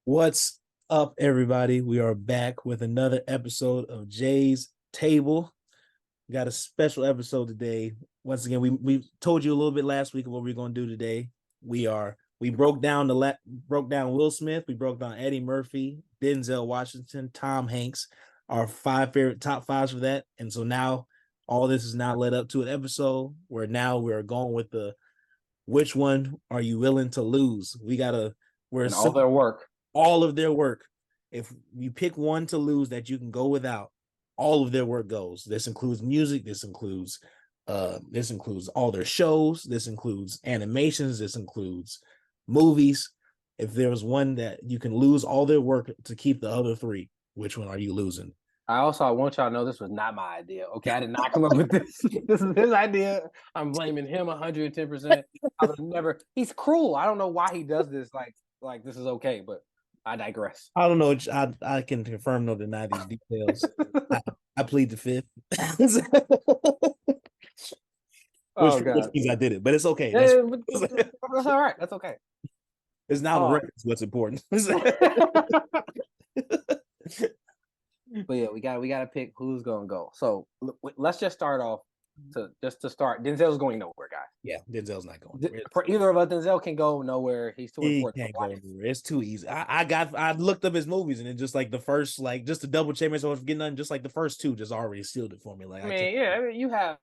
What's up, everybody? We are back with another episode of Jay's Table. We got a special episode today. Once again, we told you a little bit last week of what we're going to do today. We broke down Will Smith, we broke down Eddie Murphy, Denzel Washington, Tom Hanks, our top fives for that. And so now all this is now led up to an episode where now we're going with the which one are you willing to lose? And all their work. All of their work. If you pick one to lose that you can go without, all of their work goes. This includes music. This includes all their shows. This includes animations. This includes movies. If there was one that you can lose all their work to keep the other three, which one are you losing? I want y'all to know this was not my idea. Okay, I did not come up with this. This is his idea. I'm blaming him 110%. I would never. He's cruel. I don't know why he does this. Like this is okay, but I digress. I don't know. I can confirm nor deny these details. I plead the fifth. Oh God, which means I did it, but it's okay. That's all right. That's okay. It's now the records what's important. But yeah, we got to pick who's gonna go. So let's just start off. To start, Denzel's going nowhere, guys. Yeah, Denzel's not going. For either of us, Denzel can go nowhere. He's too important. Can't go anywhere. It's too easy. I looked up his movies and it just like the first, like just to double check myself, I was getting nothing. Just like the first two, just already sealed it for me. Like you got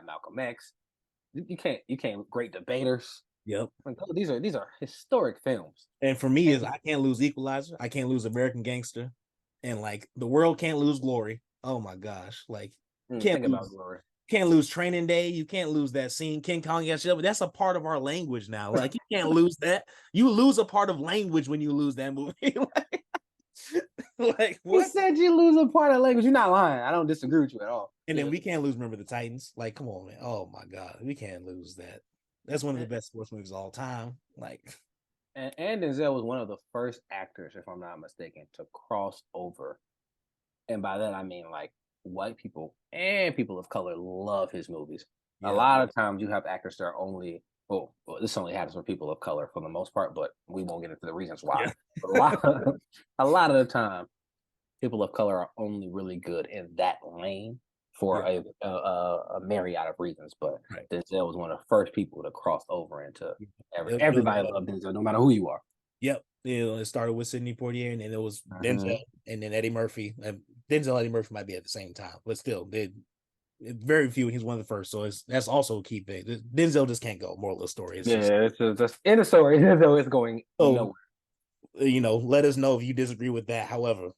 Malcolm X. You can't great debaters. Yep. Like, these are historic films. And for me, I can't lose Equalizer. I can't lose American Gangster, and like the world can't lose Glory. Oh my gosh, like. Can't lose Training Day. You can't lose that scene. King Kong got shit up. That's a part of our language now. Like you can't lose that. You lose a part of language when you lose that movie. like what? You said you lose a part of language. You're not lying. I don't disagree with you at all. And then we can't lose Remember the Titans. Like, come on, man. Oh my God, we can't lose that. That's one of the best sports movies of all time. Like, and Denzel was one of the first actors, if I'm not mistaken, to cross over. And by that I mean like white people and people of color love his movies. Yeah. A lot of times you have actors that are only this only happens for people of color for the most part, but we won't get into the reasons why. Yeah. a lot of the time people of color are only really good in that lane for a myriad of reasons, but Denzel was one of the first people to cross over into everybody loved Denzel, no matter who you are. Yep. It started with Sidney Poitier, and then it was Denzel, and then Eddie Murphy. Denzel and Eddie Murphy might be at the same time, but still, very few. He's one of the first, so that's also a key thing. Denzel just can't go. Moral of the story. It's just in the story. Denzel is going nowhere. Let us know if you disagree with that. However,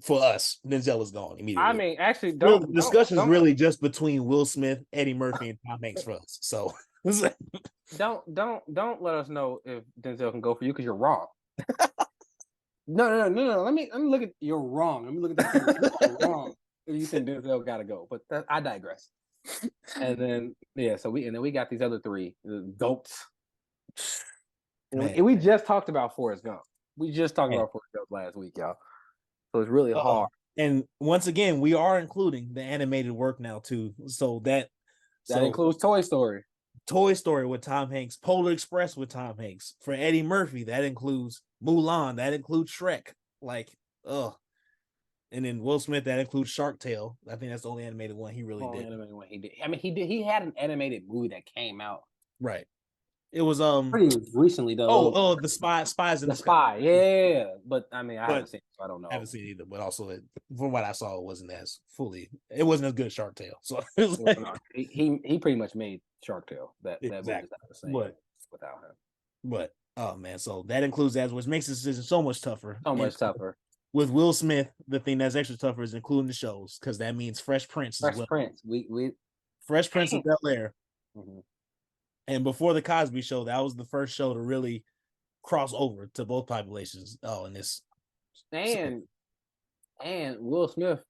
for us, Denzel is gone immediately. I mean, actually, the discussion is really just between Will Smith, Eddie Murphy, and Tom Hanks for us. So don't let us know if Denzel can go for you because you're wrong. No. Let me look at you're wrong. Let me look at that. You're wrong. You think Denzel got to go, but I digress. And then so we got these other three goats. And we just talked about Forrest Gump. We just talked about Forrest Gump last week, y'all. So it's really hard. And once again, we are including the animated work now too. So that includes Toy Story. Toy Story with Tom Hanks, Polar Express with Tom Hanks. For Eddie Murphy, that includes Mulan, that includes Shrek. And then Will Smith, that includes Shark Tale. I think that's the only animated one he really did. Animated one he did. I mean, he had an animated movie that came out. Right. It was pretty recently though. The Spies in the Spy. Yeah. But I mean, I haven't seen it, so I don't know. I haven't seen it either, but also from what I saw, it wasn't as good as Shark Tale. So he pretty much made Shark Tale. That movie is not the same without him. But oh man, so that includes that, which makes the decision so much tougher. Tougher. With Will Smith, the thing that's extra tougher is including the shows, because that means Fresh Prince. Fresh Prince of Bel-Air. Mm-hmm. And before the Cosby Show, that was the first show to really cross over to both populations. And Will Smith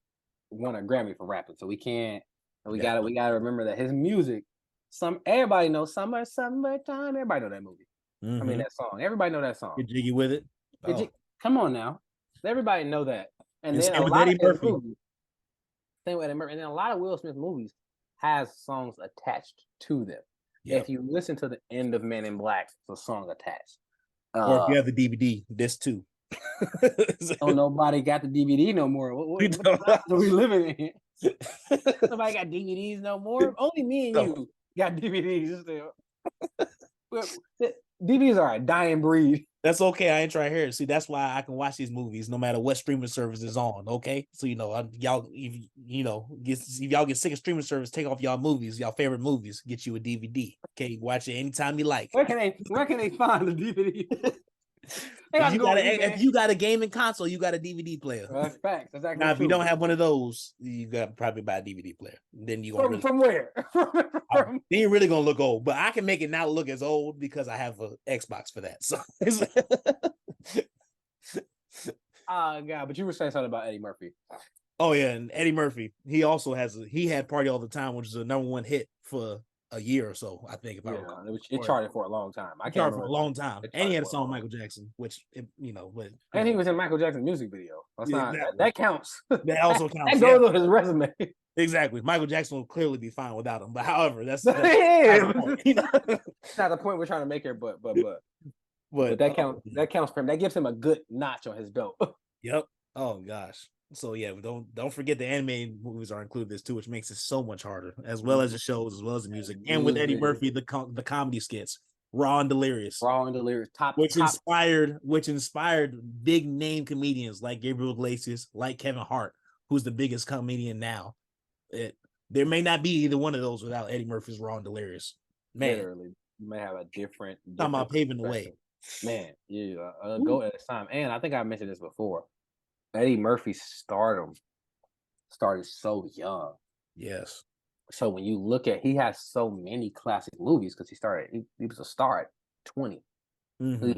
won a Grammy for rapping, so we gotta remember that his music. Everybody knows Summertime. Everybody know that movie. Mm-hmm. I mean that song. Everybody know that song. Get jiggy with it. Come on now. Everybody know that. And then same with Eddie Murphy. Same with Eddie Murphy. And then a lot of Will Smith movies has songs attached to them. Yep. If you listen to the end of Men in Black, the song attached. Or if you have the DVD, this too. Oh, nobody got the DVD no more. We What don't- times are we living in? Nobody got DVDs no more. Only me and you got DVDs still. DVDs are a dying breed. That's okay. I ain't trying to hear it. See, that's why I can watch these movies no matter what streaming service is on. Okay, so y'all, if y'all get sick of streaming service, take off y'all movies, y'all favorite movies, get you a DVD. Okay, watch it anytime you like. Where can they find the DVD? If you got a gaming console, you got a DVD player. That's facts. That's actually Now, if you true. don't have one of those, you got to probably buy a DVD player. Then you gonna from where? They ain't really gonna look old, but I can make it not look as old because I have an Xbox for that. So, God! But you were saying something about Eddie Murphy. oh yeah, and Eddie Murphy, he also had Party All the Time, which is a #1 hit for a year or so, I think. If I recall, it charted for a long time. I can't remember for a remember. long time, and he had a song with Michael Jackson, which but and he was in Michael Jackson's music video. That's not exactly. that counts. That also counts. That goes on his resume. Exactly. Michael Jackson will clearly be fine without him. But however, that's not the point we're trying to make here, but that counts. That counts for him. That gives him a good notch on his belt. Yep. Oh gosh. So yeah, don't forget the animated movies are included this too, which makes it so much harder, as well as the shows, as well as the music, and with Eddie Murphy, the comedy skits, Raw and Delirious, which inspired big name comedians like Gabriel Iglesias, like Kevin Hart, who's the biggest comedian now. There may not be either one of those without Eddie Murphy's Raw and Delirious. Man, literally, you may have a different talking about paving the way. Man, go at this time. And I think I mentioned this before. Eddie Murphy's stardom started so young. Yes. So when you look at, he has so many classic movies because he was a star at 20. Mm-hmm.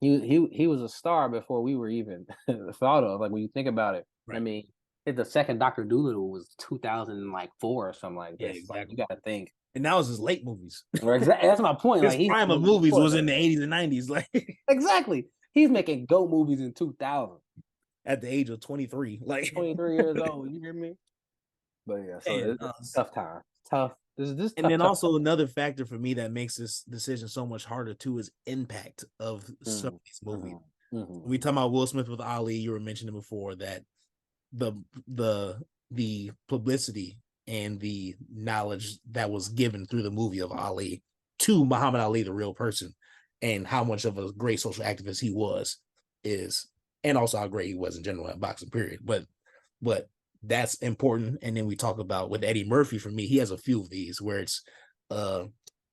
He was a star before we were even thought of. Like when you think about it, right. I mean, the second Dr. Dolittle was 2004 or something like this. Exactly. Like, you got to think. And that was his late movies. Exactly. That's my point. His prime of movies was in the 80s and 90s. Like exactly. He's making GOAT movies in 2000. At the age of 23. Like 23 years old. You hear me? But yeah, so it's tough time. Tough. This and then also another factor for me that makes this decision so much harder too is impact of some of these movies. Mm-hmm. We talk about Will Smith with Ali. You were mentioning before that the publicity and the knowledge that was given through the movie of Ali to Muhammad Ali, the real person, and how much of a great social activist he was and also how great he was in general at boxing, period. But that's important. And then we talk about with Eddie Murphy, for me, he has a few of these where it's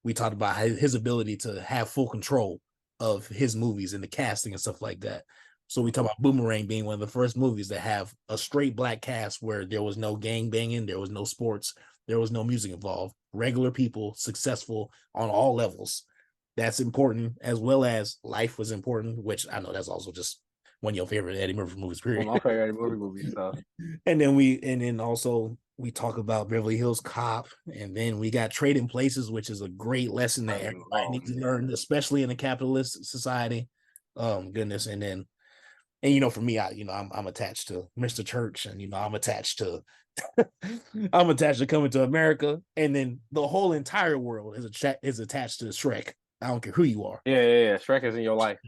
we talked about his ability to have full control of his movies and the casting and stuff like that. So we talk about Boomerang being one of the first movies that have a straight black cast where there was no gang banging, there was no sports, there was no music involved. Regular people, successful on all levels. That's important, as well as life was important, which I know that's also just one of your favorite Eddie Murphy movies, period. One of my favorite Eddie Murphy movies, stuff. And then also we talk about Beverly Hills Cop, and then we got Trading Places, which is a great lesson that everybody needs to learn, especially in a capitalist society. Goodness, and for me, I'm attached to Mr. Church, and I'm attached to Coming to America, and then the whole entire world is attached to Shrek. I don't care who you are. Yeah. Shrek is in your life.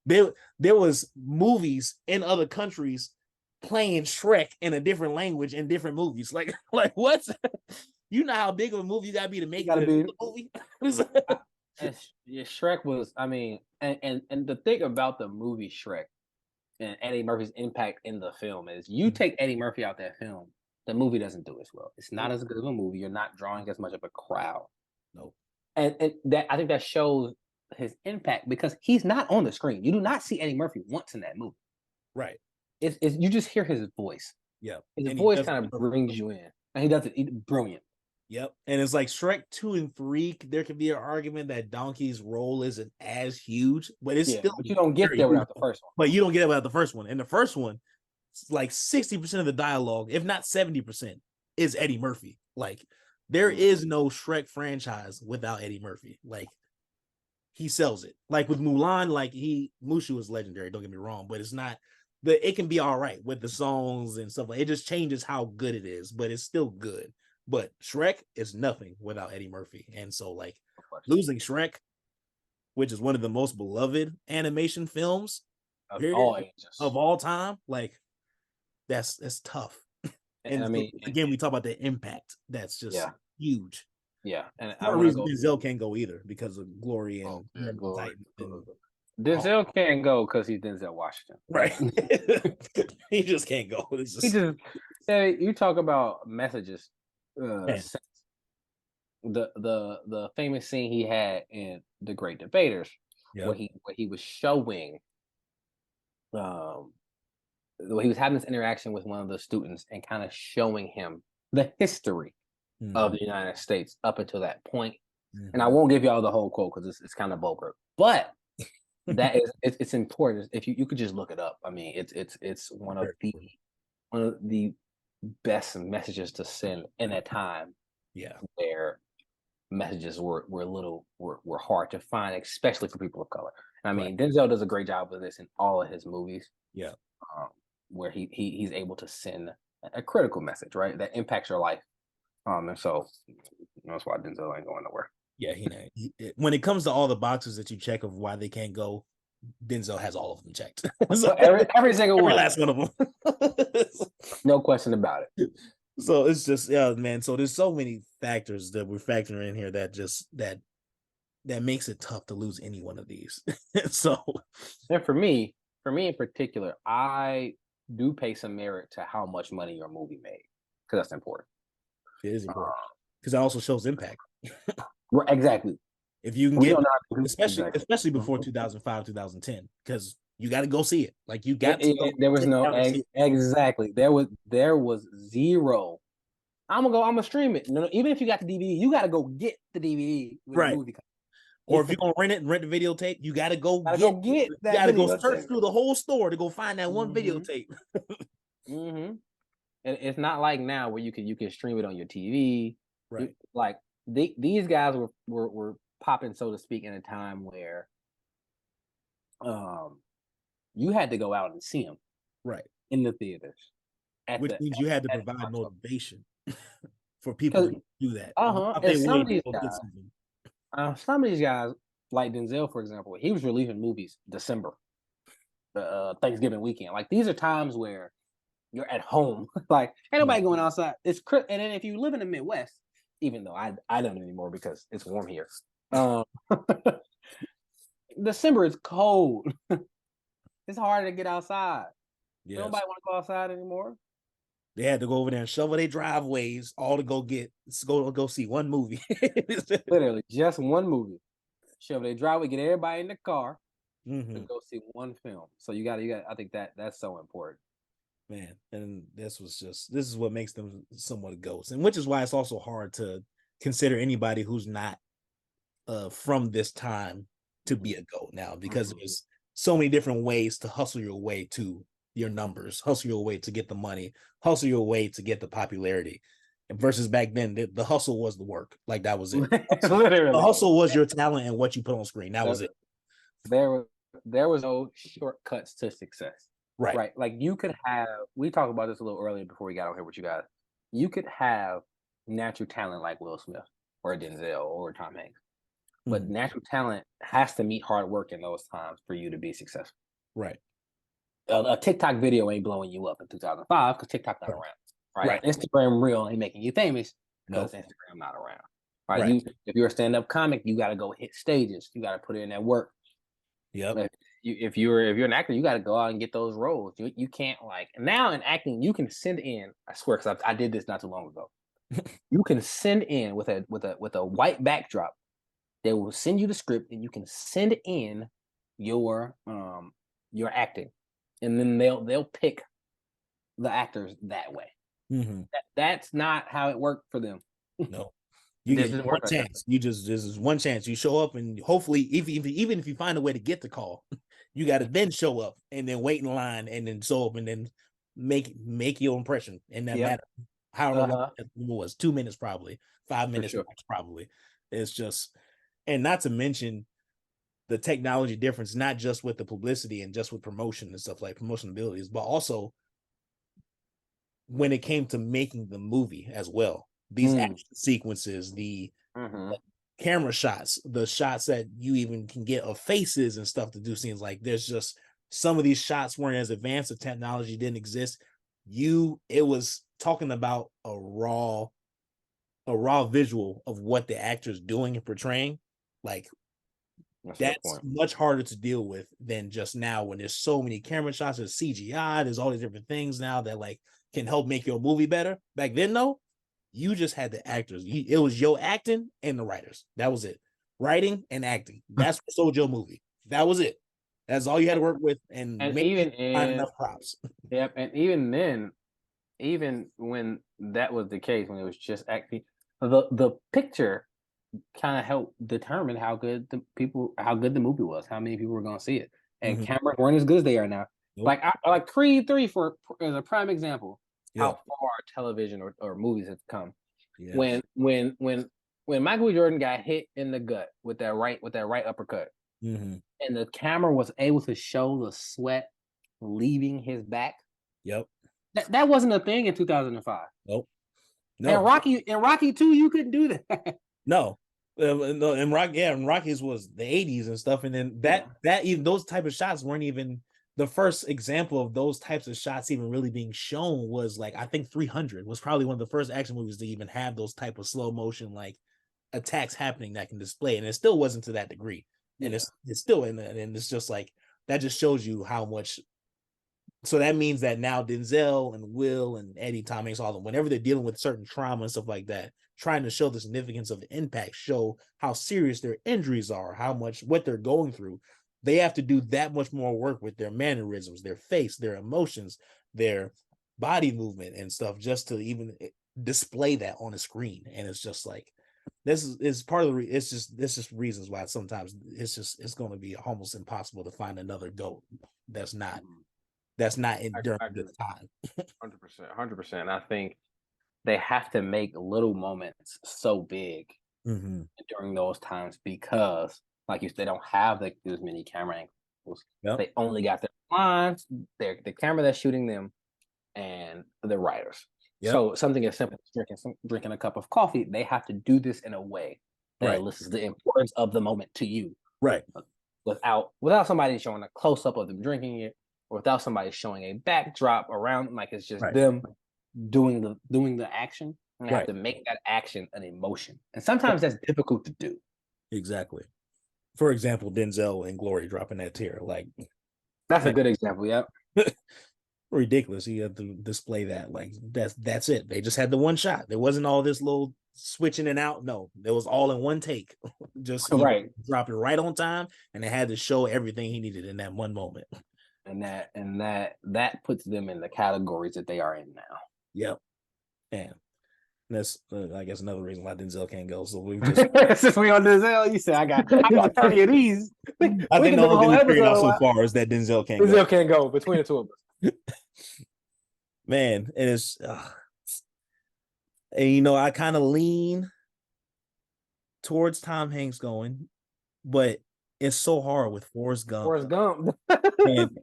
There was movies in other countries playing Shrek in a different language in different movies. Like what? You know how big of a movie you gotta be to make it a movie? Shrek was, I mean, and the thing about the movie Shrek and Eddie Murphy's impact in the film is you take Eddie Murphy out that film, the movie doesn't do as well. It's not as good of a movie. You're not drawing as much of a crowd. No. And that I think that shows his impact because he's not on the screen. You do not see Eddie Murphy once in that movie. Right. It's you just hear his voice. Yeah. His voice kind of brings you in. And he does it brilliant. Yep. And it's like Shrek 2 and 3, there could be an argument that Donkey's role isn't as huge, but it's still. But you don't get there without the first one. But you don't get it without the first one. And the first one, like 60% of the dialogue, if not 70%, is Eddie Murphy. Like, there is no Shrek franchise without Eddie Murphy. Like, he sells it. Like with Mulan, Mushu is legendary, don't get me wrong, but it's not it can be all right with the songs and stuff. Like it just changes how good it is, but it's still good. But Shrek is nothing without Eddie Murphy. And so losing Shrek, which is one of the most beloved animation films, of all period, ages. of all time. Like that's tough. And I mean, again, we talk about the impact. That's just huge. Yeah, and I want reason Denzel can't go either because of Glory and Titan. Denzel can't go because he's Denzel Washington, right? He just can't go. He just you talk about messages. The famous scene he had in The Great Debaters, where he was showing, where he was having this interaction with one of the students and kind of showing him the history of the United States up until that point. And I won't give y'all the whole quote because it's kind of vulgar, but that is it's important. If you could just look it up. I mean, it's one of the best messages to send in a time where messages were hard to find, especially for people of color. And I mean, Denzel does a great job with this in all of his movies. Where he's able to send a critical message, right, that impacts your life. And so that's why Denzel ain't going nowhere. Yeah, when it comes to all the boxes that you check of why they can't go, Denzel has all of them checked. So every single one, last one of them, no question about it. So it's just man. So there's so many factors that we're factoring in here that just that makes it tough to lose any one of these. So, and for me in particular, I do pay some merit to how much money your movie made because that's important. It is important because it also shows impact. Exactly. If you can get, especially before 2005, 2010, because you got to go see it. Like you got to. There was no exactly. There was zero. I'm gonna stream it. No, even if you got the DVD, you got to go get the DVD. When the movie comes. Or if you're gonna rent the videotape, you got to go get that. You got to go search through the whole store to go find that one videotape. And it's not like now where you can stream it on your TV. Right. Like these guys were popping, so to speak, in a time where you had to go out and see them in the theaters. Which means you had to provide motivation for people to do that. Some of these guys, like Denzel, for example, he was releasing movies December, Thanksgiving weekend. Like these are times where you're at home, like ain't nobody going outside. It's and then if you live in the Midwest, even though I don't anymore because it's warm here. December is cold. It's hard to get outside. Yes. Nobody want to go outside anymore. They had to go over there and shovel their driveways, all to go see one movie. Literally, just one movie. Shovel their driveway, get everybody in the car, and go see one film. So you got. I think that's so important. Man, and this is what makes them somewhat ghosts, and which is why it's also hard to consider anybody who's not from this time to be a GOAT now, because there's so many different ways to hustle your way to your numbers, hustle your way to get the money, hustle your way to get the popularity. And versus back then, the hustle was the work. Like that was it. Literally, the hustle was your talent and what you put on screen. That was it. There was no shortcuts to success. Right. Like you could have. We talked about this a little earlier before we got on here with you guys. You could have natural talent like Will Smith or Denzel or Tom Hanks. But natural talent has to meet hard work in those times for you to be successful. Right. A TikTok video ain't blowing you up in 2005 because TikTok not around. Right. Instagram Reel ain't making you famous because Instagram not around. Right. If you're a stand-up comic, you got to go hit stages. You got to put in that work. Yep. If you're an actor, you got to go out and get those roles. You can't now in acting, you can send in. I swear, because I did this not too long ago. You can send in with a white backdrop. They will send you the script, and you can send in your acting, and then they'll pick the actors that way. That's not how it worked for them. No, you get one chance. This is one chance. You show up, and hopefully, even if you find a way to get the call, you got to then show up and then wait in line and then show up and then make your impression in that matter. However long it was, 2 minutes probably, 5 minutes probably. It's just. And not to mention the technology difference, not just with the publicity and just with promotion and stuff like promotion abilities, but also when it came to making the movie as well. These action sequences, the camera shots, the shots that you even can get of faces and stuff to do scenes, like there's just some of these shots weren't as advanced, the technology didn't exist. It was talking about a raw visual of what the actor's doing and portraying. Like, that's much harder to deal with than just now when there's so many camera shots, there's CGI, there's all these different things now that like can help make your movie better. Back then, though, you just had the actors. It was your acting and the writers. That was it. Writing and acting. That's what sold your movie. That was it. That's all you had to work with, and even find enough props. Yep, and even then, even when that was the case, when it was just acting, the picture kind of helped determine how good the movie was, how many people were going to see it, and cameras weren't as good as they are now. Nope. Like Creed 3 as a prime example, how far television or movies have come. Yes. When Michael B. Jordan got hit in the gut with that right uppercut, and the camera was able to show the sweat leaving his back. Yep. That wasn't a thing in 2005. Nope. No. And Rocky 2, you couldn't do that. No. And Rockies was the 80s and stuff, and then that even those type of shots weren't even the first example of those types of shots even really being shown was like, I think 300 was probably one of the first action movies to even have those type of slow motion like attacks happening that can display, and it still wasn't to that degree. And it's still in it, and it's just like that just shows you how much. So that means that now Denzel and Will and Eddie, Tom Hanks, all of them, whenever they're dealing with certain trauma and stuff like that, trying to show the significance of the impact, show how serious their injuries are, how much what they're going through, they have to do that much more work with their mannerisms, their face, their emotions, their body movement and stuff, just to even display that on a screen. And it's just like, this is part of the it's just reasons why sometimes it's going to be almost impossible to find another GOAT that's not in during this time. 100%. I think they have to make little moments so big during those times because, like you said, they don't have as many camera angles. Yep. They only got their lines, the camera that's shooting them, and the writers. Yep. So something as simple as drinking a cup of coffee, they have to do this in a way that elicits the importance of the moment to you. Right. Without somebody showing a close up of them drinking it, or without somebody showing a backdrop around, like it's just them doing the action. And they have to make that action an emotion, and sometimes that's difficult to do. Exactly. For example, Denzel and Glory dropping that tear, like that's a good example. Yep. Ridiculous. You have to display that. Like that's it. They just had the one shot. There wasn't all this little switching and out. No, it was all in one take. Just dropped it right on time, and they had to show everything he needed in that one moment. And that puts them in the categories that they are in now. Yep. And that's I guess another reason why Denzel can't go. So we just since we on Denzel, you said I got 30 of these. I think the whole thing we figured out so far is that Denzel can't go. Denzel can't go between the two of us. Man, it is and I kind of lean towards Tom Hanks going, but it's so hard with Forrest Gump. And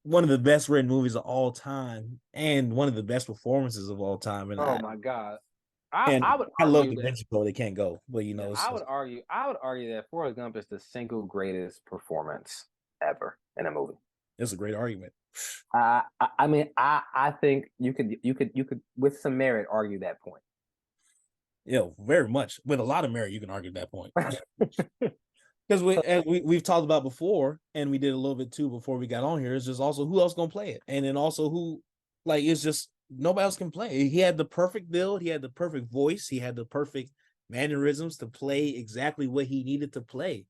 one of the best written movies of all time, and one of the best performances of all time. And my God, I love the Mexico. They can't go, but I would argue that Forrest Gump is the single greatest performance ever in a movie. It's a great argument. I mean, I think you could with some merit argue that point. Yeah, very much. With a lot of merit, you can argue that point. Because we've talked about before, and we did a little bit too before we got on here. It's just also who else gonna play it, and then also who, like, it's just nobody else can play. He had the perfect build, he had the perfect voice, he had the perfect mannerisms to play exactly what he needed to play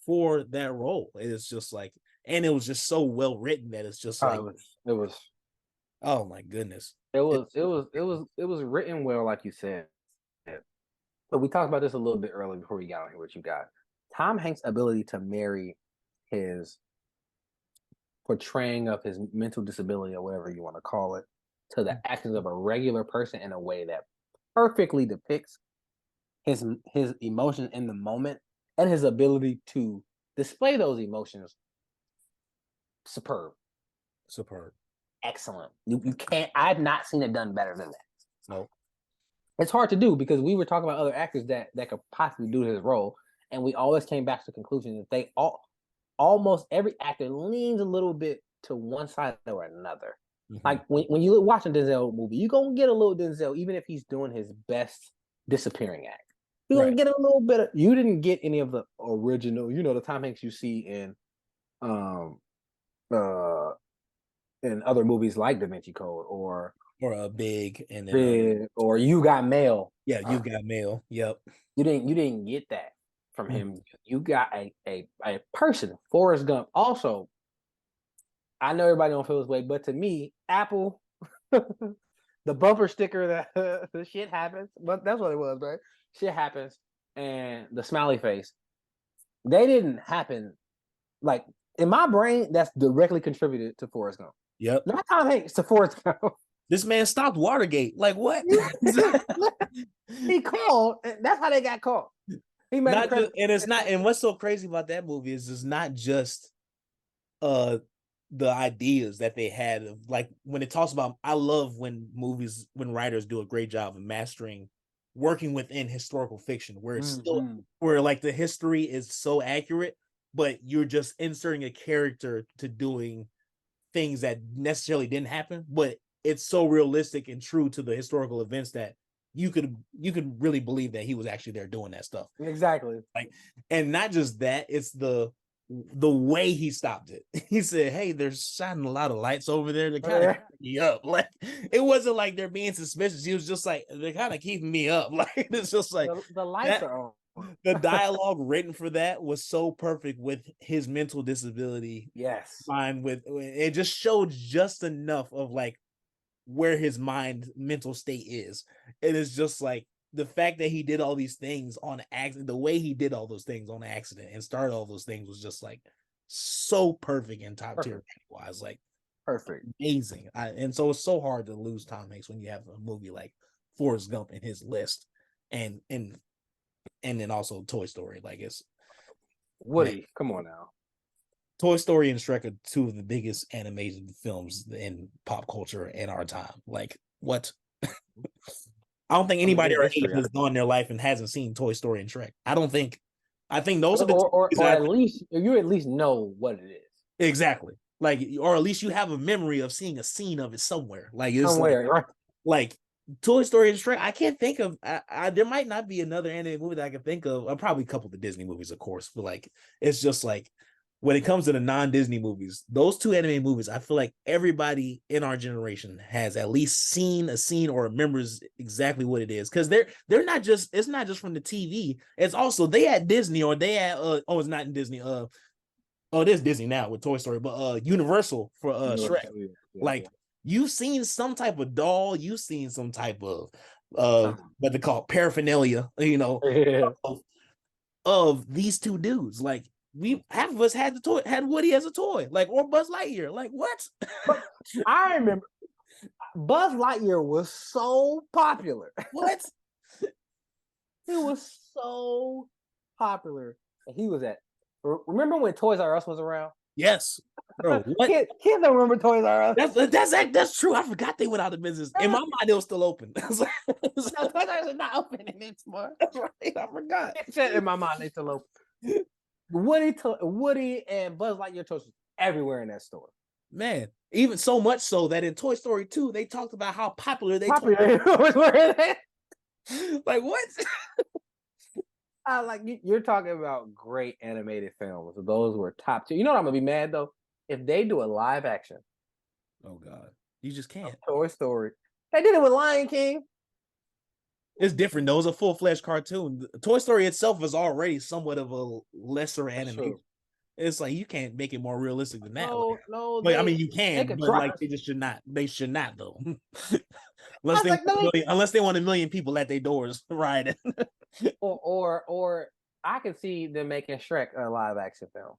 for that role. It's just like, and it was just so well written that it's just like it was. Oh my goodness! It was written well, like you said. But we talked about this a little bit earlier before we got on here. What you got? Tom Hanks' ability to marry his portraying of his mental disability or whatever you want to call it to the actions of a regular person in a way that perfectly depicts his emotions in the moment and his ability to display those emotions. Superb. Excellent. You can't. I've not seen it done better than that. No. It's hard to do because we were talking about other actors that could possibly do his role. And we always came back to the conclusion that they all almost every actor leans a little bit to one side or another. Mhm. Like when you watch a Denzel movie, you're gonna get a little Denzel, even if he's doing his best disappearing act. You're gonna Right. get a little bit of, you didn't get any of the original, the Tom Hanks you see um uh in other movies like Da Vinci Code or Or a big, and then Big or You Got Mail. yeah, you got mail. Yep. You didn't get that from Mm. him. You got a person, Forrest Gump. Also, I know everybody don't feel this way, but to me, Apple, the bumper sticker that the shit happens, but that's what it was, right? Shit happens, and the smiley face. They didn't happen like in my brain. That's directly contributed to Forrest Gump. Yep. Not Tom Hanks to Forrest Gump. This man stopped Watergate. Like what? He called, and that's how they got caught. He made Not just, and it's not, and what's so crazy about that movie is it's not just uh the ideas that they had of, like, when it talks about, I love when writers do a great job of mastering working within historical fiction where it's still where like the history is so accurate, but you're just inserting a character to doing things that necessarily didn't happen, but it's so realistic and true to the historical events that you could really believe that he was actually there doing that stuff. Exactly. Like, and not just that, it's the way he stopped it. He said, "Hey, they're shining a lot of lights over there. They're kind of keeping me up." Like, it wasn't like they're being suspicious. He was just like, "They're kind of keeping me up." Like, it's just like the lights are on. The dialogue written for that was so perfect with his mental disability. Yes. Fine with it, just showed just enough of like where his mental state is. It is just like the fact that he did all these things on accident, the way he did all those things on accident and started all those things was just like so perfect and top tier wise, like perfect, amazing. And so it's so hard to lose Tom Hanks when you have a movie like Forrest Gump in his list, and then also Toy Story. Like, it's Woody. Man, come on now. Toy Story and Shrek are two of the biggest animated films in pop culture in our time. Like, what? I don't think anybody our age has gone their life and hasn't seen Toy Story and Shrek. I think those are the or at least you at least know what it is. Exactly. Like, or at least you have a memory of seeing a scene of it somewhere. Like, it's somewhere, right? Like Toy Story and Shrek. I can't think of. There might not be another animated movie that I can think of. Probably a couple of the Disney movies, of course, but like, it's just like, when it comes to the non-Disney movies, those two anime movies, I feel like everybody in our generation has at least seen a scene or remembers exactly what it is. Because they're not just, it's not just from the TV. It's also they at Disney, or they at it's not in Disney. It is Disney now with Toy Story, but Universal for Shrek. Like, you've seen some type of doll, you've seen some type of what they call paraphernalia, of these two dudes. Like, half of us had Woody as a toy, like, or Buzz Lightyear. Like, what? I remember Buzz Lightyear was so popular. What? He was so popular. And he was at. Remember when Toys R Us was around? Yes, bro. What? Kids don't remember Toys R Us. That's true. I forgot they went out of business. In my mind, it was still open. No, Toys R Us is not open anymore. That's right. I forgot. In my mind, they still open. Woody and Buzz Lightyear toys everywhere in that store. Man, even so much so that in Toy Story 2, they talked about how popular they was. Like, what? Like, you're talking about great animated films. Those were top tier. You know what I'm gonna be mad though? If they do a live action. Oh God, you just can't. Toy Story. They did it with Lion King. It's different though. It's a full-fledged cartoon. Toy Story itself is already somewhat of a lesser animation. It's like, you can't make it more realistic than that. No. But I mean, you can, but like, they just should not. They should not though. Unless they want a million people at their doors riding. or I could see them making Shrek a live action film.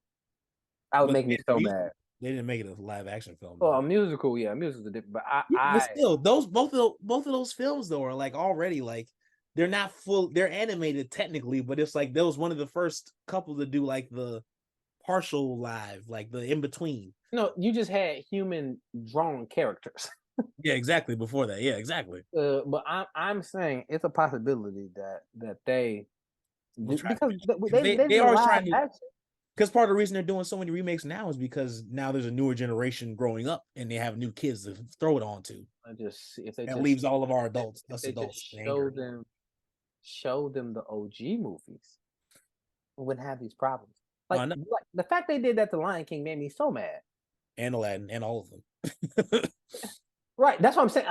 That would make me so mad. They didn't make it a live action film. Oh, a musical, yeah, musicals are different. But but still, both of those films though are like already like, they're not full. They're animated technically, but it's like, that was one of the first couple to do like the partial live, like the in between. No, you just had human drawn characters. Yeah, exactly. Before that, yeah, exactly. But I'm saying it's a possibility that they, because they are trying to, Because part of the reason they're doing so many remakes now is because now there's a newer generation growing up and they have new kids to throw it onto. If they that just leaves all of our adults, if us they just adults, angry. show them the OG movies, we wouldn't have these problems. Oh, Like, no. like the fact they did that to Lion King made me so mad. And Aladdin and all of them. Right. That's what I'm saying.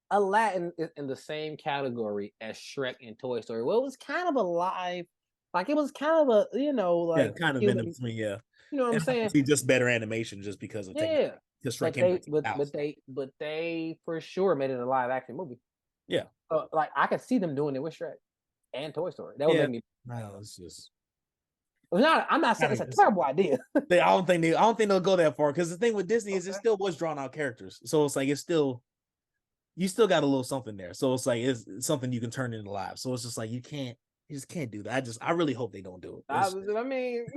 Aladdin is in the same category as Shrek and Toy Story. Well, it was kind of alive. Like it was kind of a, Yeah, like kind of in human, between, yeah. you know what I'm And saying? obviously just better animation just because of technology. Yeah. Because Shrek But came out they in but 2000. but they for sure made it a live action movie. Yeah. Like I could see them doing it with Shrek and Toy Story. That would Yeah. make me. No, it's just It's not. I'm not saying it's a terrible idea. I don't think they'll go that far because the thing with Disney is it still was drawn out characters. So it's like you still got a little something there. So it's like it's something you can turn into live. So it's just like you just can't do that. I really hope they don't do it. I mean,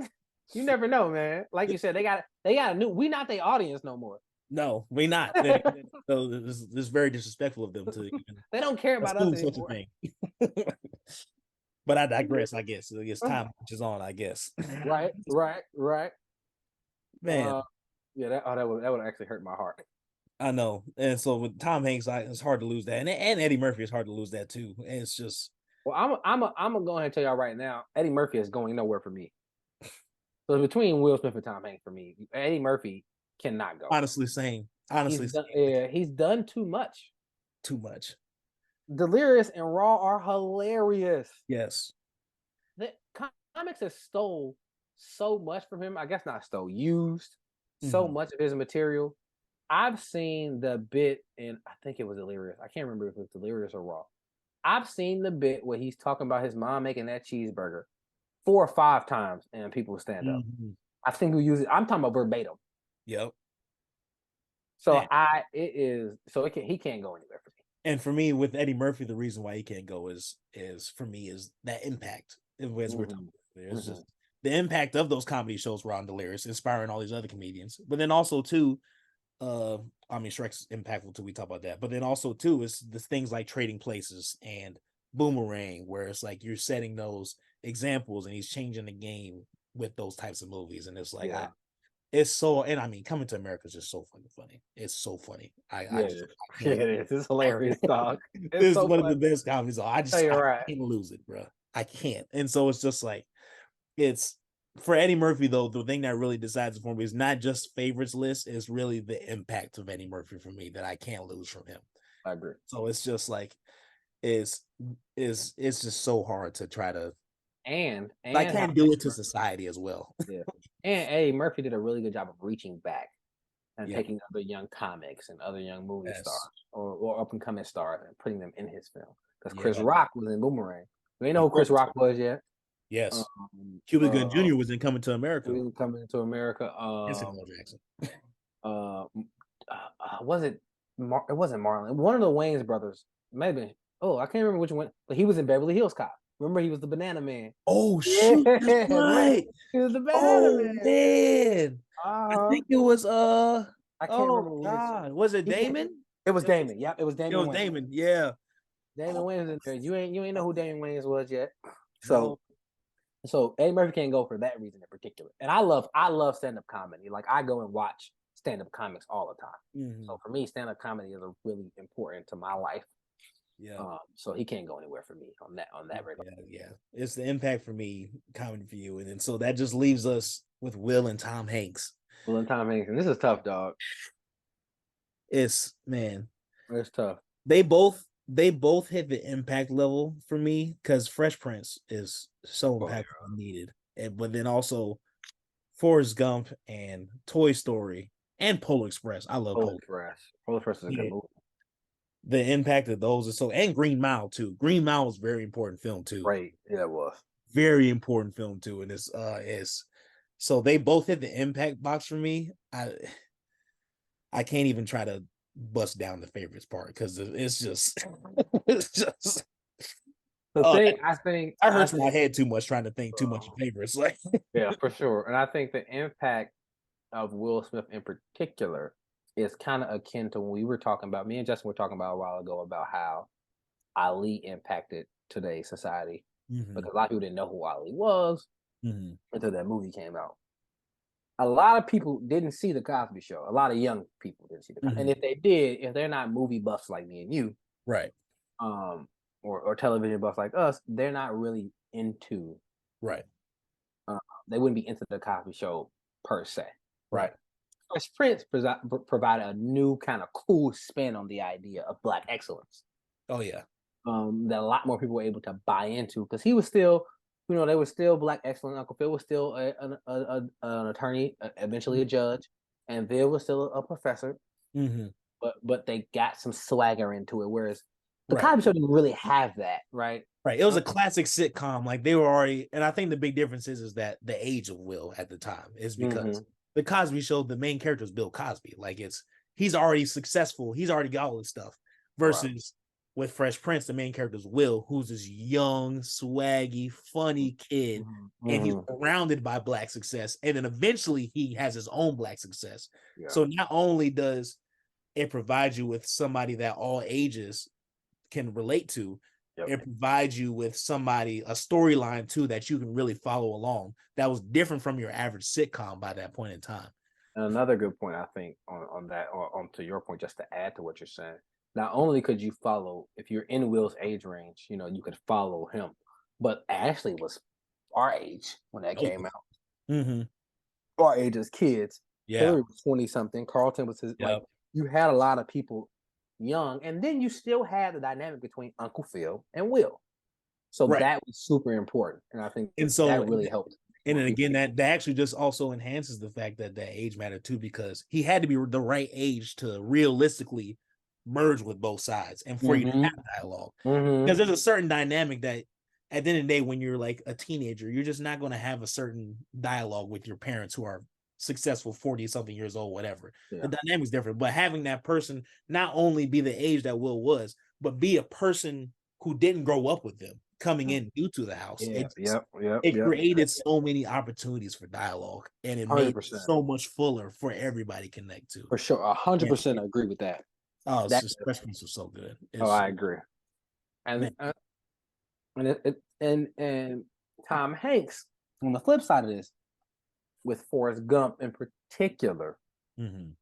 you never know, man. Like you said, they got a new. We not the audience no more. No, we not. So it's very disrespectful of them to even They don't care about us assume such a anymore. thing. But I digress. I guess time marches on. I guess. Right. Man, Yeah. That would actually hurt my heart. I know. And so with Tom Hanks, it's hard to lose that, and Eddie Murphy is hard to lose that too. And it's just. Well, I'm gonna go ahead and tell y'all right now. Eddie Murphy is going nowhere for me. So between Will Smith and Tom Hanks for me, Eddie Murphy cannot go. Honestly, same. He's done too much. Too much. Delirious and Raw are hilarious. Yes. The comics have stole so much from him. I guess not stole, used so much of his material. I've seen the bit in, I think it was Delirious. I can't remember if it was Delirious or Raw. I've seen the bit where he's talking about his mom making that cheeseburger 4 or 5 times and people stand up. I've seen people use it. I'm talking about verbatim. Yep. So he can't go anywhere for me. And for me, with Eddie Murphy, the reason why he can't go is for me is that impact. As we're talking about, it's just the impact of those comedy shows were on Delirious, inspiring all these other comedians. But then also too, Shrek's impactful too. We talk about that, but then also too is the things like Trading Places and Boomerang, where it's like you're setting those examples, and he's changing the game with those types of movies, and it's like it's so. And I mean, Coming to America is just so fucking funny. It's so funny. It is. It's hilarious, dog. It's so one of the best comedies. I can't lose it, bro. I can't. And so it's just like it's. For Eddie Murphy, though, the thing that really decides it for me is not just favorites list, is really the impact of Eddie Murphy for me that I can't lose from him. I agree. So it's just like it's just so hard to try to and I can't do it to society as well. Yeah. And Eddie Murphy did a really good job of reaching back and taking other young comics and other young movie stars or up and coming stars and putting them in his film. Because Chris Rock was in Boomerang. We ain't know who Chris Rock was yet. Yes. Cuba Gooding Jr. was in Coming to America. He was coming to America. Samuel Jackson. Was it? It wasn't Marlon. One of the Wayans brothers. Maybe. Oh, I can't remember which one. But he was in Beverly Hills Cop. Remember, he was the Banana Man. Oh shoot! That's right. He was the Banana Man. I think it was I can't remember. God, was it Damon? It was Damon. Yep, it was Damon. It was Damon. Yeah. Damon Wayans in there. You ain't know who Damon Wayans was yet. So Eddie Murphy can't go for that reason in particular. And I love stand-up comedy. Like I go and watch stand-up comics all the time. So for me, stand-up comedy is really important to my life. Yeah. So he can't go anywhere for me on that regard. Yeah. It's the impact for me, comedy for you. And then so that just leaves us with Will and Tom Hanks. And this is tough, dog. It's tough. They both hit the impact level for me because Fresh Prince is so impactful and needed. But then also Forrest Gump and Toy Story and Polar Express. I love Polar Express. Polar Express is a good movie. The impact of those is so, and Green Mile too. Green Mile was a very important film too. Right. Yeah, it was. Very important film too. And it's so they both hit the impact box for me. I can't even try to bust down the favorites part because it's just I think I hurts my head too much trying to think too much of favorites. Like yeah, for sure. And I think the impact of Will Smith in particular is kind of akin to when we were talking about, me and Justin were talking about a while ago about how Ali impacted today's society because a lot of people didn't know who Ali was. until that movie came out. A lot of people didn't see the Cosby Show. A lot of young people didn't see the Cosby. And if they did, if they're not movie buffs like me and you, right, or television buffs like us, they're not really into right, they wouldn't be into the Cosby Show per se, right. Fresh Prince provided a new kind of cool spin on the idea of Black excellence. Oh yeah. That a lot more people were able to buy into because he was still, they were still Black excellence. Uncle Phil was still an attorney, eventually a judge, and Bill was still a professor. But they got some swagger into it, whereas the Cosby Show didn't really have that, right? Right. It was a classic sitcom. Like they were already, and I think the big difference is that the age of Will at the time is because the Cosby Show, the main character is Bill Cosby. Like he's already successful. He's already got all this stuff. Versus with Fresh Prince, the main character is Will, who's this young, swaggy, funny kid, and he's surrounded by Black success. And then eventually he has his own Black success. Yeah. So not only does it provide you with somebody that all ages can relate to, it provides you with a storyline too that you can really follow along. That was different from your average sitcom by that point in time. And another good point, I think, on that, or to your point, just to add to what you're saying, not only could you follow, if you're in Will's age range, you could follow him, but Ashley was our age when that came out. Our age as kids. Yeah. Hillary was 20-something. Carlton was his, like, you had a lot of people young, and then you still had the dynamic between Uncle Phil and Will. So that was super important. And I think that really helped. And then again, that actually just also enhances the fact that age mattered too, because he had to be the right age to realistically merge with both sides and for you to have dialogue. Because there's a certain dynamic that at the end of the day, when you're like a teenager, you're just not going to have a certain dialogue with your parents who are successful 40-something years old, whatever. The dynamic's different. But having that person not only be the age that Will was, but be a person who didn't grow up with them coming in new to the house. It created so many opportunities for dialogue, and it 100%. Made it so much fuller for everybody to connect to. For sure. 100% I agree with that. Oh, Fresh Prince was so good. I agree. And and Tom Hanks, on the flip side of this, with Forrest Gump in particular, kind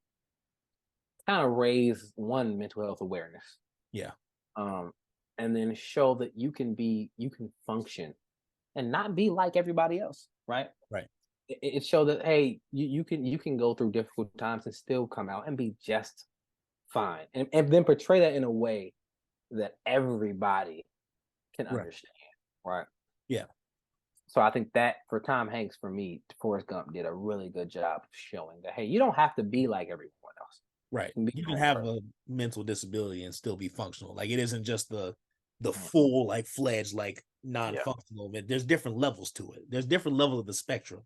of raise one mental health awareness. Yeah. And then show that you can function and not be like everybody else, right? Right. It showed that, hey, you can go through difficult times and still come out and be just fine, and then portray that in a way that everybody can understand, right? Yeah. So I think that for Tom Hanks, for me, Forrest Gump did a really good job of showing that, hey, you don't have to be like everyone else. Right. You can have a mental disability and still be functional. Like it isn't just the full, like fledged, like non-functional. There's different levels to it. There's different levels of the spectrum.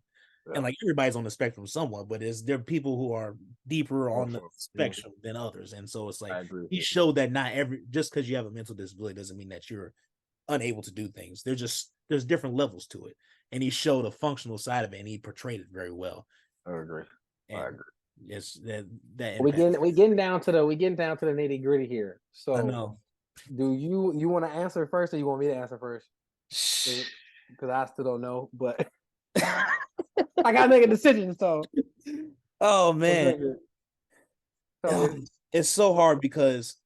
Yeah. And like everybody's on the spectrum somewhat, but there are people who are deeper on the spectrum than others. And so it's like he showed that just because you have a mental disability doesn't mean that you're unable to do things. There's different levels to it. And he showed a functional side of it, and he portrayed it very well. I agree. It's that we getting down to the nitty gritty here. So I know. Do you want to answer first, or you want me to answer first? Because I still don't know, but I gotta make a decision. So, oh man, it's so hard because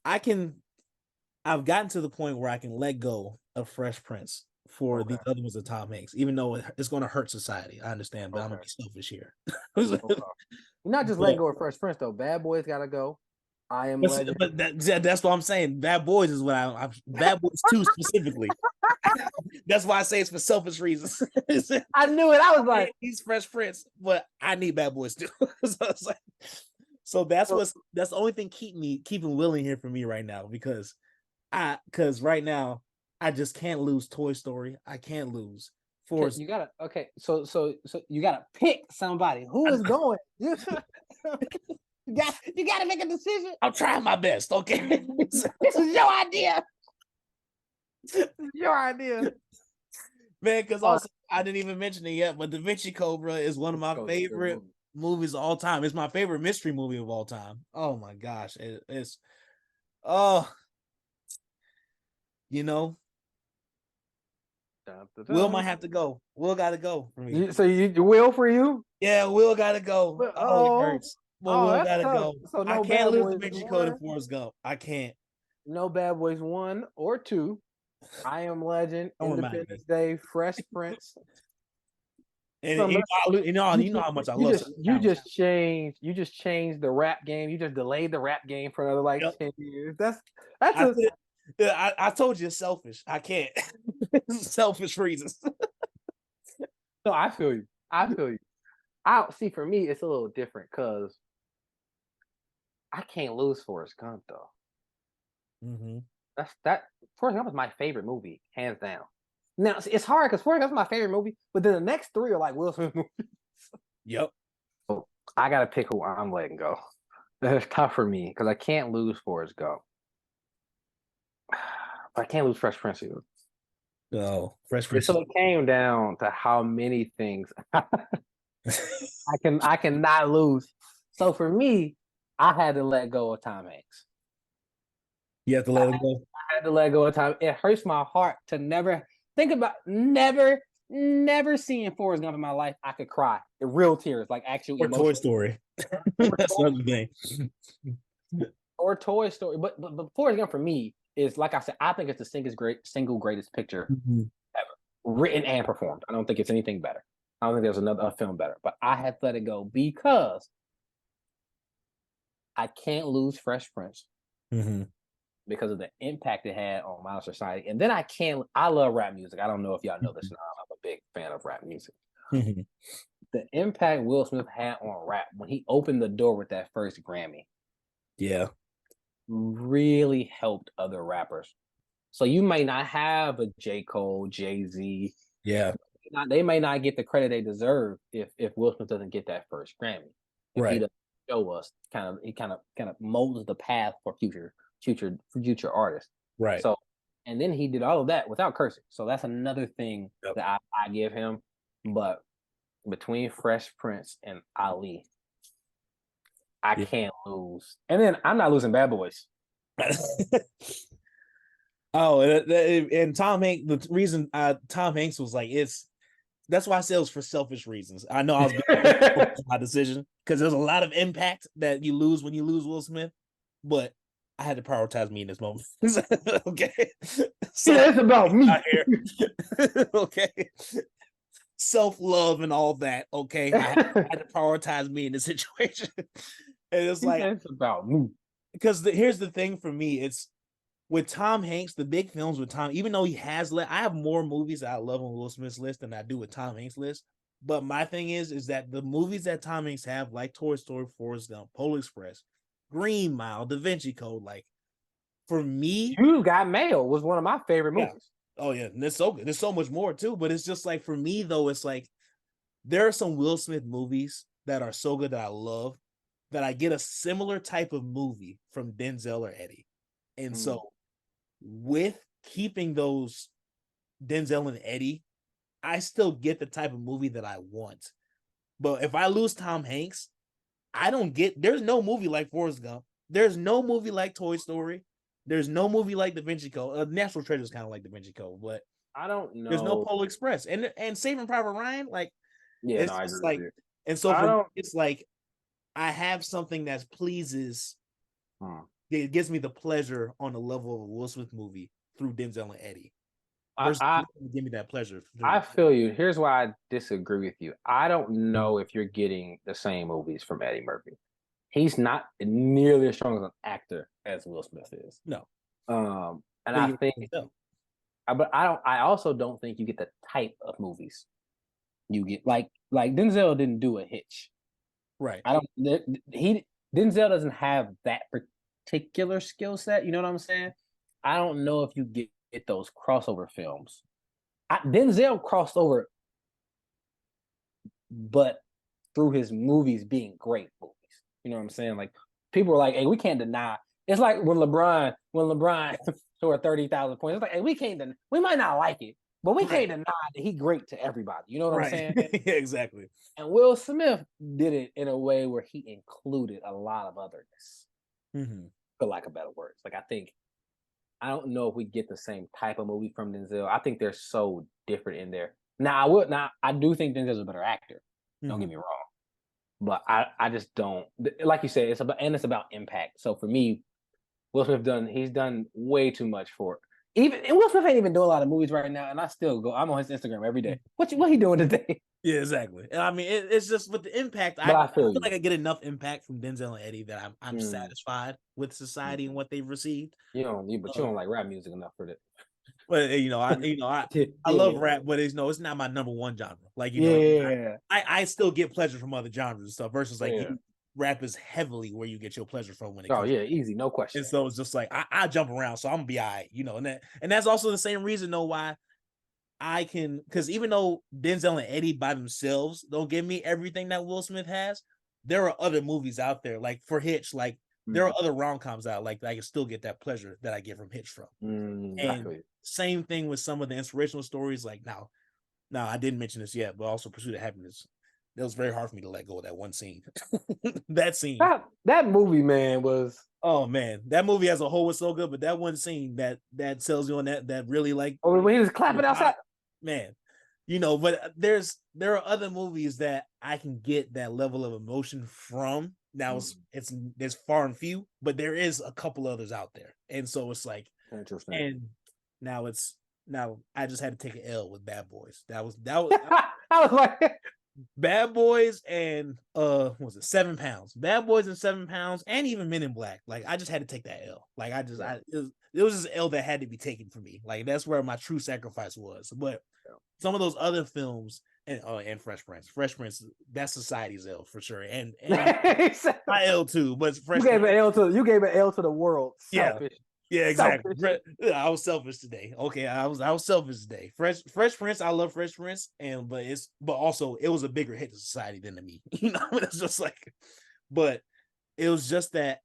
I've gotten to the point where I can let go of Fresh Prince for these other ones of Tom Hanks, even though it's going to hurt society. I understand, but I'm gonna be selfish here. You're not just letting go of Fresh Prince though. Bad Boys gotta go. I Am Legend. But that's what I'm saying. Bad Boys is what Bad Boys 2 specifically. That's why I say it's for selfish reasons. I knew it. I was like, he's Fresh Prince, but I need Bad Boys 2. So that's the only thing keeping Will in here for me right now, because right now I just can't lose Toy Story. I can't lose Forrest. You gotta so you gotta pick somebody who is going. You gotta make a decision. I'm trying my best. Okay, this is your idea. This is your idea, man. Because also I didn't even mention it yet, but Da Vinci Cobra is one of my favorite movies of all time. It's my favorite mystery movie of all time. Oh my gosh, it's Dun, dun, Will dun. might have to go. Will got to go for me. So you will for you? Yeah, Will got to go. Oh, it Oh, hurts. But oh, Will that's got to tough. go. So I no can't Bad lose Da Boys Vinci Code and one, Forrest Gump. I can't. no Bad Boys 1 or 2. I Am Legend, Don't remind me. Independence Day, Fresh Prince. And Some you know how much I you love just some you talent. just changed the rap game. You just delayed the rap game for another like Yep. 10 years. That's I, a I told you it's selfish. I can't. Selfish reasons. no. I feel you. I feel you. I see. For me, it's a little different because I can't lose Forrest Gump though. Mm-hmm. That Forrest Gump is my favorite movie, hands down. Now it's hard because Forrest Gump's my favorite movie, but then the next three are like Will Smith movies. Yep. So I gotta pick who I'm letting go. It's tough for me because I can't lose Forrest Gump. But I can't lose Fresh Prince either. Oh, Fresh Prince. So it came down to how many things I cannot lose. So for me, I had to let go of Tom Hanks. You have to let him go. I had to let go of Tom. It hurts my heart to never think about never seeing Forrest Gump in my life. I could cry, the real tears, like actual Or Toy emotion. Story. Or That's another thing. or Toy Story. But Forrest Gump for me is like I said. I think it's the single greatest picture Mm-hmm. ever, written and performed. I don't think it's anything better. I don't think there's another film better. But I had to let it go because I can't lose Fresh Prince Mm-hmm. because of the impact it had on modern society. And then I love rap music. I don't know if y'all know this now. I'm a big fan of rap music. Mm-hmm. The impact Will Smith had on rap when he opened the door with that first Grammy Yeah. really helped other rappers. So you may not have a J. Cole, Jay-Z. Yeah. They may not get the credit they deserve if Will Smith doesn't get that first Grammy. If he Right. doesn't show us he kind of molds the path for future artists. Right. So and then he did all of that without cursing. So that's another thing Yep. that I give him. But between Fresh Prince and Ali, I Yeah. can't lose. And then I'm not losing Bad Boys. Oh, and Tom Hanks. The reason Tom Hanks was like, that's why I said it was for selfish reasons. I know I was being my decision because there's a lot of impact that you lose when you lose Will Smith, but I had to prioritize me in this moment. Okay, so Yeah, it's about me. Okay, self-love and all that. Okay, I had to prioritize me in this situation, and it's like it's about me. because here's the thing for me, it's with Tom Hanks, the big films with Tom, even though he has I have more movies that I love on Will Smith's list than I do with Tom Hanks' list. But my thing is that the movies that Tom Hanks have, like Toy Story, Forrest Gump, Polar Express, Green Mile, Da Vinci Code, like for me, You Got Mail was one of my favorite yeah. movies. Oh yeah, and it's so good. There's so much more too, but it's just like for me though, it's like there are some Will Smith movies that are so good that I love that I get a similar type of movie from Denzel or Eddie. And so with keeping those Denzel and Eddie, I still get the type of movie that I want. But if I lose Tom Hanks, I don't get there's no movie like Forrest Gump. There's no movie like Toy Story. There's no movie like Da Vinci Code. National Treasure is kind of like Da Vinci Code, but I don't there's no know. Polar Express. And Saving Private Ryan, like Yeah, no, it's I just agree with like, you. and so I for me, don't. it's like I have something that pleases, Hmm. it gives me the pleasure on the level of a Will Smith movie through Denzel and Eddie. I, Versus I give me that pleasure. I feel you. Here's why I disagree with you. I don't know if you're getting the same movies from Eddie Murphy. He's not nearly as strong as an actor as Will Smith is. No, And but I you think, Denzel. but I don't. I also don't think you get the type of movies you get. Like Denzel didn't do a Hitch. Right. I don't. He Denzel doesn't have that particular skill set. You know what I'm saying? I don't know if you get those crossover films. Denzel crossed over, but through his movies being great movies. You know what I'm saying? Like people are like, "Hey, we can't deny." It's like when LeBron scored 30,000 points. It's like, "Hey, we can't deny. We might not like it, but we can't deny that he's great to everybody." You know what I'm Right. saying? Yeah, exactly. And Will Smith did it in a way where he included a lot of otherness, Mm-hmm. for lack of better words. Like I think I don't know if we get the same type of movie from Denzel. I think they're so different in there. Now I do think Denzel's a better actor. Don't get me wrong. But I just don't, like you said, it's about impact. So for me, Will Smith he's done way too much for it. And Will Smith ain't even doing a lot of movies right now, and I'm on his Instagram every day. What he doing today? Yeah, exactly. And I mean, it's just with the impact. But I feel feel you. like I get enough impact from Denzel and Eddie that I'm satisfied with society and what they've received. You don't like rap music enough for that. But I love rap, but it's not my number one genre. Like I still get pleasure from other genres and stuff. Versus like rap is heavily where you get your pleasure from when it comes. Oh yeah, easy, no question. And so it's just like I jump around, so I'm gonna be all right, and that's also the same reason though why I can, because even though Denzel and Eddie by themselves don't give me everything that Will Smith has, there are other movies out there like for Hitch, like there are other rom-coms out like I can still get that pleasure that I get from Hitch from. And same thing with some of the inspirational stories. Like now I didn't mention this yet, but also Pursuit of Happiness. It was very hard for me to let go of that one scene. That scene. That movie, man, was. Oh man, that movie as a whole was so good, but that one scene that sells you on that really like. Oh, when he was clapping outside, man. But there are other movies that I can get that level of emotion from. Now there's far and few, but there is a couple others out there, and so it's like interesting. And now I just had to take an L with Bad Boys. That was I was like. Bad Boys and was it 7 Pounds? Bad Boys and 7 Pounds, and even Men in Black. Like I just had to take that L. Like it was just L that had to be taken for me. Like that's where my true sacrifice was. But some of those other films and Fresh Prince, that's society's L for sure. And my L too. But you gave an L to the world. Selfish. Yeah, exactly. I was selfish today. Okay, I was selfish today. Fresh Prince, I love Fresh Prince, but also it was a bigger hit to society than to me. It's just like, but it was just that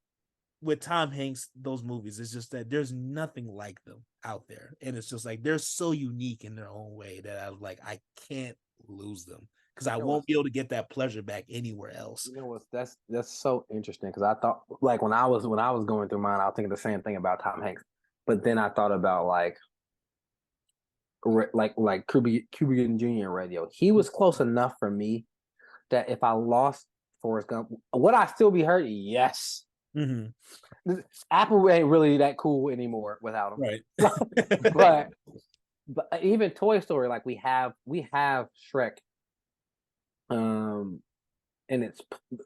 with Tom Hanks, those movies, it's just that there's nothing like them out there, and it's just like they're so unique in their own way that I was like, I can't lose them because I won't be able to get that pleasure back anywhere else. That's so interesting because I thought like when I was going through mine, I was thinking the same thing about Tom Hanks, but then I thought about like Cuban Jr. Radio. He was close enough for me that if I lost Forrest Gump, would I still be hurt? Yes. Apple ain't really that cool anymore without him, right? but even Toy Story, like we have Shrek. And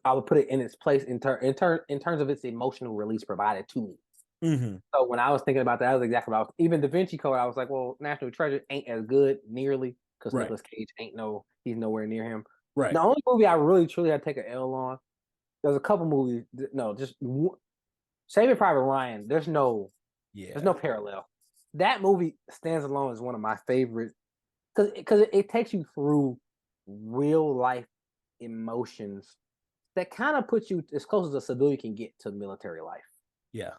I would put it in its place in terms of its emotional release provided to me. So when I was thinking about that was exactly what even Da Vinci Code. I was like, well, National Treasure ain't as good nearly because Nicolas Cage he's nowhere near him. Right. The only movie I really truly had to take an L on. There's a couple movies. No, just Saving Private Ryan. There's no parallel. That movie stands alone as one of my favorites because it takes you through real life emotions that kind of puts you as close as a civilian can get to military life. Yeah.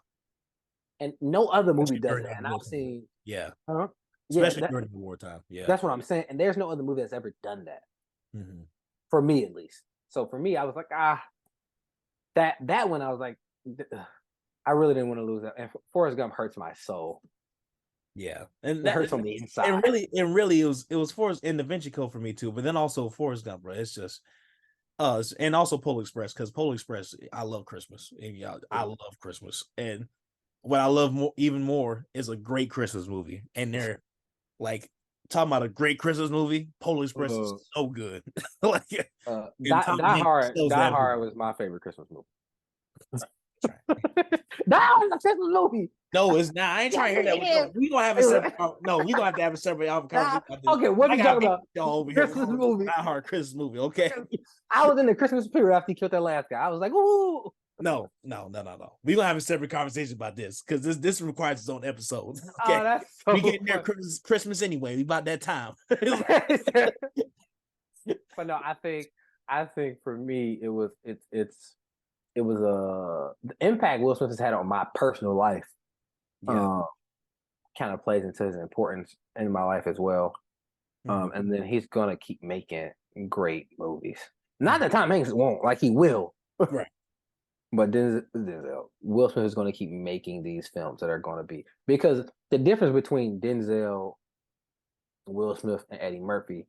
And no other movie does that. And I've seen especially during the wartime. Yeah. That's what I'm saying. And there's no other movie that's ever done that. For me at least. So for me, I was like, that one I was like, I really didn't want to lose that. And Forrest Gump hurts my soul. Yeah, and that hurts on the inside. And really, it was Forrest and Da Vinci Code for me too. But then also Forrest Gump, bro. It's just and also Polar Express because Polar Express, I love Christmas. And I love Christmas. And what I love even more is a great Christmas movie. And they're like talking about a great Christmas movie. Polar Express is so good. Like Die Hard was my favorite Christmas movie. That was a Christmas movie. No, it's not. I ain't trying to hear that. We gonna have a separate. No, we gonna have to have a separate conversation. Okay, what are you talking about? Christmas movie. Die Hard Christmas movie. Okay. I was in the Christmas period after he killed that last guy. I was like, ooh. No. We gonna have a separate conversation about this because this requires its own episode. Okay. Oh, that's so we getting there Christmas anyway. We about that time. But no, I think for me the impact Will Smith has had on my personal life. Kind of plays into his importance in my life as well. And then he's gonna keep making great movies. Not that Tom Hanks won't, like he will. Right. But Denzel, Will Smith is going to keep making these films that are going to be, because the difference between Denzel, Will Smith, and Eddie Murphy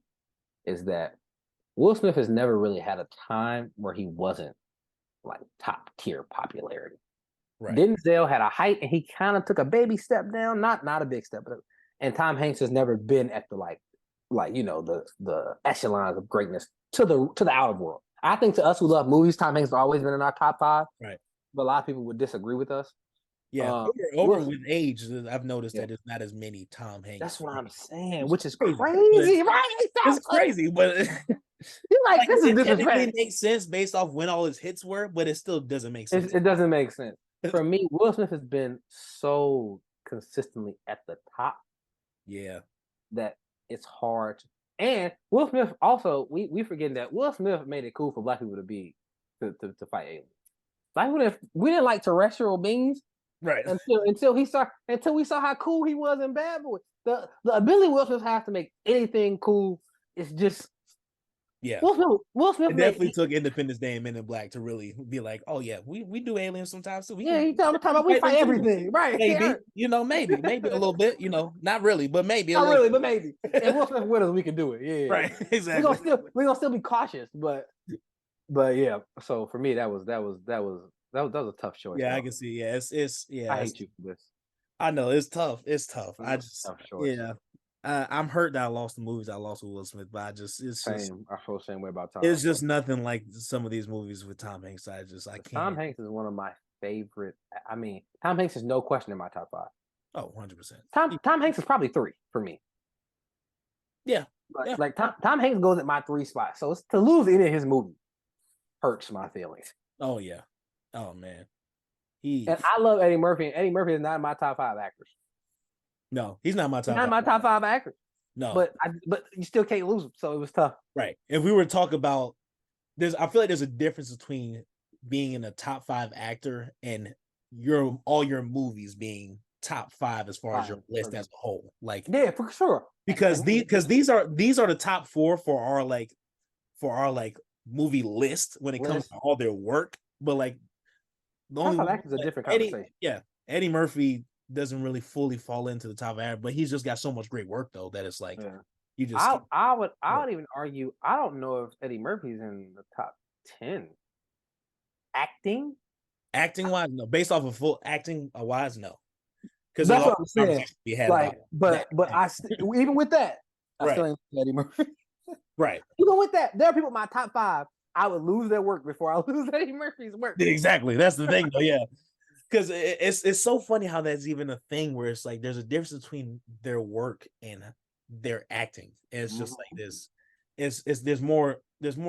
is that Will Smith has never really had a time where he wasn't like top tier popularity. Right. Denzel had a height and he kind of took a baby step down, not a big step, but and Tom Hanks has never been at the like the echelons of greatness to the outer world. I think to us who love movies, Tom Hanks has always been in our top 5. Right. But a lot of people would disagree with us. Yeah. Over with age, I've noticed that there's not as many Tom Hanks. That's what I'm saying, which is crazy, right? It's crazy, but you're like this is disrespect. It makes sense based off when all his hits were, but it still doesn't make sense. It doesn't make sense. For me, Will Smith has been so consistently at the top. Yeah. That it's hard. And Will Smith also, we forgetting that Will Smith made it cool for black people to fight aliens. Like we didn't like terrestrial beings, right? Until we saw how cool he was in Bad Boy. The ability Will Smith has to make anything cool is just. Yeah, Will Smith definitely took Independence Day and Men in Black to really be like, oh yeah, we do aliens sometimes too. He talking about we fight everything, right? Maybe maybe a little bit, not really, but maybe not really, but maybe. And Will Smith with us, we can do it. Yeah, right, exactly. We're gonna still be cautious, but yeah. So for me, that was a tough choice. Yeah, I can see. Yeah, it's yeah. I hate you for this. I know it's tough. It's tough. I just tough choice. Yeah. I'm hurt that I lost the movies I lost with Will Smith, but I feel the same way about Tom. It's just nothing like some of these movies with Tom Hanks. I can't. Tom Hanks is one of my favorite. I mean, Tom Hanks is no question in my top 5. Oh, 100%. Tom Hanks is probably 3 for me. Yeah. Like Tom Hanks goes at my 3 spot. So to lose any of his movies hurts my feelings. Oh yeah. Oh man. And I love Eddie Murphy, and Eddie Murphy is not in my top 5 actors. No, he's not my top. Not my top 5 actors. No, but you still can't lose him, so it was tough. Right. If we were to talk about, I feel like there's a difference between being in a top 5 actor and all your movies being top 5 as far as your list as a whole. Like, yeah, for sure. Because these are the top 4 for our movie list when it comes to all their work. But like, the only top 5 actors is a different conversation. Eddie Murphy doesn't really fully fall into the top average, but he's just got so much great work though that it's like you just. I would even argue. I don't know if Eddie Murphy's in the top 10. Acting wise, no. Based off of full acting wise, no. Because that's what I'm saying. Like, but even with that, I still ain't Eddie Murphy. Right. Even with that, there are people in my top 5. I would lose their work before I lose Eddie Murphy's work. Exactly. That's the thing, though. Yeah. Because it's so funny how that's even a thing where it's like there's a difference between their work and their acting. And it's just like this. There's more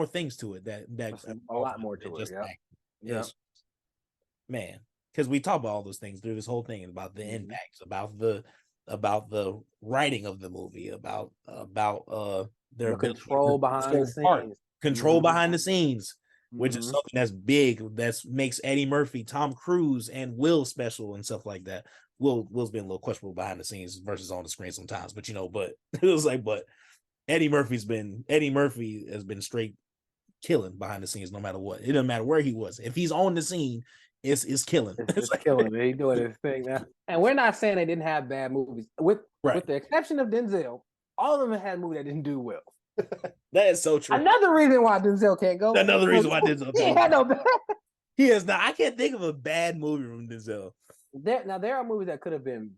things to it that a lot more to it. Yeah. Man, because we talk about all those things through this whole thing about the impacts, about the writing of the movie, about their control behind the scenes. Control behind the scenes. Which is something that's big, that makes Eddie Murphy, Tom Cruise, and Will special and stuff like that. Will's been a little questionable behind the scenes versus on the screen sometimes, but it was like, but Eddie Murphy has been straight killing behind the scenes no matter what. It doesn't matter where he was. If he's on the scene, it's killing. It's like, killing. He's doing his thing now. And we're not saying they didn't have bad movies. With the exception of Denzel, all of them had movies that didn't do well. That is so true. Another reason why Denzel can't go. Another reason why Denzel can't go. He had no bad. He is not. I can't think of a bad movie from Denzel. There are movies that could have been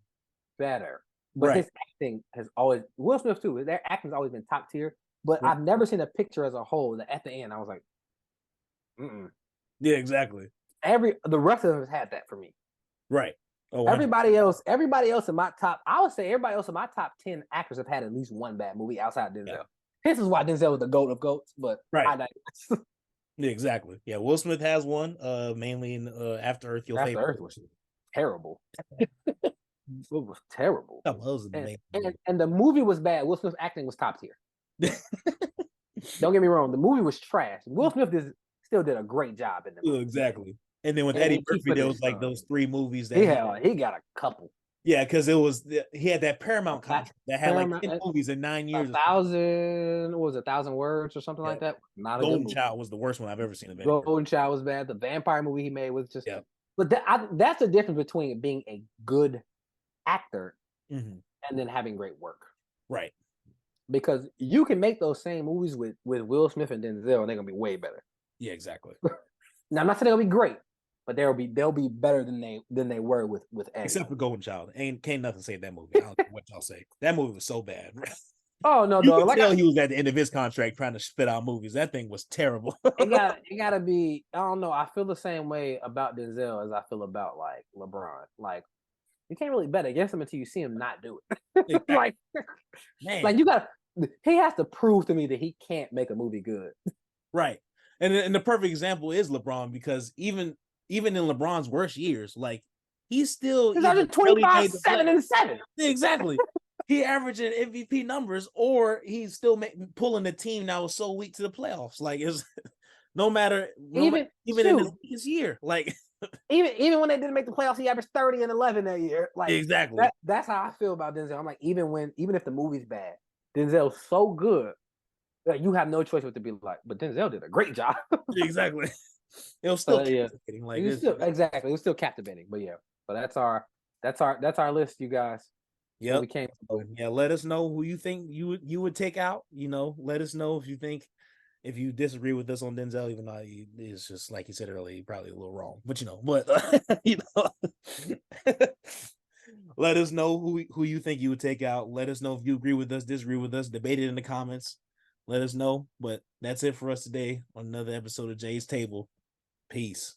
better, but his acting has always. Will Smith too. Their acting's always been top tier. But I've never seen a picture as a whole that at the end I was like, Yeah, exactly. The rest of them has had that for me. Right. Oh, everybody else in my top. I would say everybody else in my top 10 actors have had at least one bad movie outside Denzel. Yeah. This is why Denzel was the GOAT of GOATs, but yeah, exactly. Yeah, Will Smith has one, mainly in After Earth. After Earth was terrible. It was terrible. And the movie was bad. Will Smith's acting was top tier. Don't get me wrong. The movie was trash. Will Smith still did a great job in the movie. Exactly. And then with Eddie Murphy, there was like those 3 movies that he got a couple. Yeah, because he had that Paramount contract that had like Paramount, 10 movies in 9 years. 1,000 words or something Yeah. like that. Not a good Golden movie. Child was the worst one I've ever seen of any. Golden Child was bad. The vampire movie he made was just. Yeah. But that's the difference between being a good actor Mm-hmm. and then having great work. Right. Because you can make those same movies with Will Smith and Denzel, and they're gonna be way better. Yeah, exactly. Now I'm not saying they'll be great, but they'll be better than they were with Eddie. Except for Golden Child. Can't nothing say that movie. I don't know what y'all say. That movie was so bad. Oh no, You dog! could Like tell he was at the end of his contract trying to spit out movies. That thing was terrible. it gotta be. I don't know. I feel the same way about Denzel as I feel about like LeBron. Like you can't really bet against him until you see him not do it. Exactly. Like, man, like you got. He has to prove to me that he can't make a movie good. right. And the perfect example is LeBron, because even in LeBron's worst years, like he's still He's either averaging 25, 7, and 7. Exactly. He averaging MVP numbers, or he's still pulling the team that was so weak to the playoffs. Like it's no matter even in his weakest year, like even when they didn't make the playoffs, he averaged 30 and 11 that year. Like exactly. That's how I feel about Denzel. I'm like, even if the movie's bad, Denzel's so good that you have no choice but to be like, but Denzel did a great job. Exactly. It was still captivating. Like it was still, exactly. It was still captivating. But yeah, but that's our list, you guys. Yeah. We came. Yeah, let us know who you think you would take out. Let us know if you disagree with us on Denzel, even though it's just like you said earlier, probably a little wrong. But let us know who you think you would take out. Let us know if you agree with us, disagree with us, debate it in the comments. Let us know. But that's it for us today on another episode of Jay's Table. Peace.